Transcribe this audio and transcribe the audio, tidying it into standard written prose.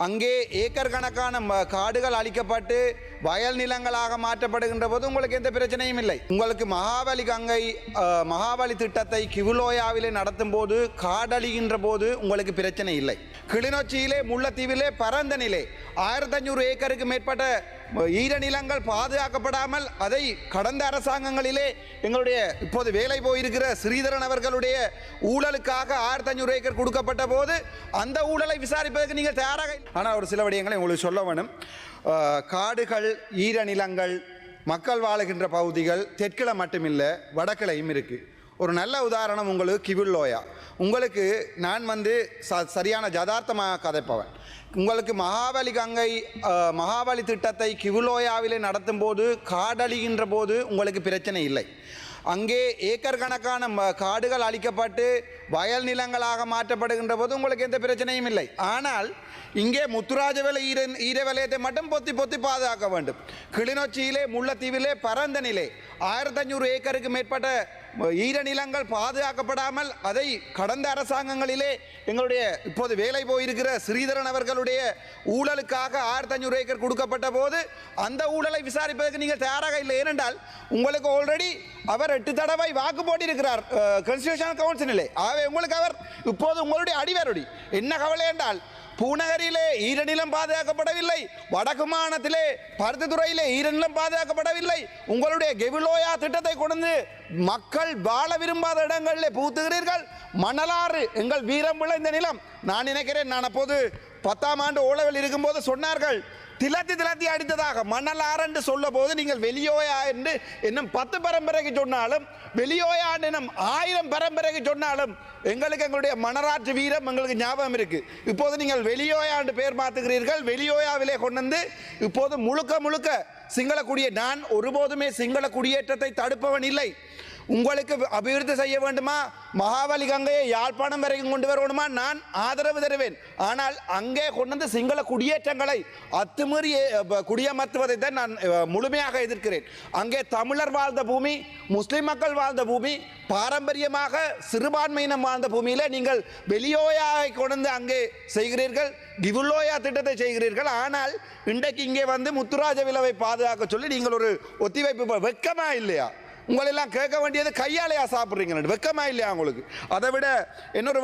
அங்கே ஏக்கர் கணக்கான காடுகள் அழிக்கப்பட்டு வயல் நிலங்களாக மாற்றப்படுகின்ற போது உங்களுக்கு எந்த பிரச்சனையும் இல்லை. உங்களுக்கு மகாபலி கங்கை மகாபலி திட்டத்தை கிவுலோயாவிலே நடத்தும் போது காடழிகின்ற போது உங்களுக்கு பிரச்சனை இல்லை. கிளிநொச்சியிலே முல்லைத்தீவிலே பரந்தனிலே 1500 ஏக்கருக்கு மேற்பட்ட ஈரநிலங்கள் பாதுகாக்கப்படாமல் அதை கடந்த அரசாங்கங்களிலே எங்களுடைய இப்போது வேலை போயிருக்கிற ஸ்ரீதரன் அவர்களுடைய ஊழலுக்காக 1500 ஏக்கர் கொடுக்கப்பட்ட போது அந்த ஊழலை விசாரிப்பதற்கு நீங்கள் தயாராக. ஆனால் ஒரு சில விடயங்களை உங்களுக்கு சொல்ல வேணும். காடுகள் ஈரநிலங்கள் மக்கள் வாழுகின்ற பகுதிகள் தெற்கில் மட்டுமில்லை வடக்கிலையும் இருக்குது. ஒரு நல்ல உதாரணம் உங்களுக்கு கிவுலோயா. உங்களுக்கு நான் சரியான யதார்த்தமாக கதைப்பவன். உங்களுக்கு மகாபலி கங்கை மகாபலி திட்டத்தை கிவுலோயாவிலே நடத்தும் போது காடழிகின்ற போது உங்களுக்கு பிரச்சனை இல்லை. அங்கே ஏக்கர் கணக்கான காடுகள் அழிக்கப்பட்டு வயல் நிலங்களாக மாற்றப்படுகின்ற போது உங்களுக்கு எந்த பிரச்சனையும் இல்லை. ஆனால் இங்கே முத்துராஜவேல ஈரவலயத்தை மட்டும் பொத்தி பாதுகாக்க வேண்டும். கிளிநொச்சியிலே முல்லைத்தீவிலே பரந்தனிலே 1500 ஏக்கருக்கு மேற்பட்ட ஈரநிலங்கள் பாதுகாக்கப்படாமல் அதை கடந்த அரசாங்கங்களிலே எங்களுடைய இப்போது வேலை போயிருக்கிற ஸ்ரீதரன் அவர்களுடைய ஊழலுக்காக 1500 ஏக்கர் கொடுக்கப்பட்ட போது அந்த ஊழலை விசாரிப்பதற்கு நீங்கள் தயாராக இல்லை. ஏனென்றால் உங்களுக்கு ஆல்ரெடி அவர் 8 தடவை வாக்கு போட்டிருக்கிறார் கான்ஸ்டிடியூஷனல் கவுன்சிலே. ஆகவே உங்களுக்கு அவர் இப்போது உங்களுடைய அடிவருடி என்ன கவலை என்றால் பூநகரிலே ஈரநிலம் பாதுகாக்கப்படவில்லை, வடக்கு மாநிலத்திலே பருத்தித்துறையிலே ஈரநிலம் பாதுகாக்கப்படவில்லை. உங்களுடைய கெவிலோயா திட்டத்தை கொண்டு மக்கள் வாழ விரும்பாத இடங்களில் பூத்துகிறீர்கள். மணலாறு எங்கள் வீரம் விளைந்த நிலம். நான் நினைக்கிறேன், நான் அப்போது 10ஆம் ஆண்டு ஓலவில் இருக்கும்போது சொன்னார்கள் திலத்தி அடித்ததாக மணலாறு என்று சொல்ல போது நீங்கள் வெளியோயா என்று இன்னும் 10 பரம்பரைக்கு சொன்னாலும் வெளியோயா இன்னும் 1000 பரம்பரைக்கு சொன்னாலும் எங்களுக்கு எங்களுடைய மணராற்று வீரம் எங்களுக்கு ஞாபகம் இருக்கு. இப்போது நீங்கள் வெளியோயா என்று பெயர் மாற்றுகிறீர்கள். வெளியோயாவிலே கொண்டு வந்து இப்போது முழுக்க சிங்கள குடியே. நான் ஒருபோதுமே சிங்கள குடியேற்றத்தை தடுப்பவன் இல்லை. உங்களுக்கு அபிவிருத்தி செய்ய வேண்டுமா, மகாபலி கங்கையை யாழ்ப்பாணம் வரைக்கும் கொண்டு வரணுமா, நான் ஆதரவு தருவேன். ஆனால் அங்கே கொண்டு வந்து சிங்கள குடியேற்றங்களை அத்துமீறி குடியமர்த்துவதை தான் நான் முழுமையாக எதிர்க்கிறேன். அங்கே தமிழர் வாழ்ந்த பூமி, முஸ்லிம் மக்கள் வாழ்ந்த பூமி, பாரம்பரியமாக சிறுபான்மையினம் வாழ்ந்த பூமியில நீங்கள் வெளியோயாவை கொண்டு அங்கே செய்கிறீர்கள், கிவுலோயா திட்டத்தை செய்கிறீர்கள். ஆனால் இன்றைக்கு இங்கே வந்து முத்துராஜவிலவை பாதுகாக்க சொல்லி நீங்கள் ஒரு ஒத்திவைப்பு. வெட்கமா இல்லையா? உங்களெல்லாம் கேட்க வேண்டியது கையாலையா சாப்பிட்றீங்க? வெட்கமா இல்லையா உங்களுக்கு? அதை விட இன்னொரு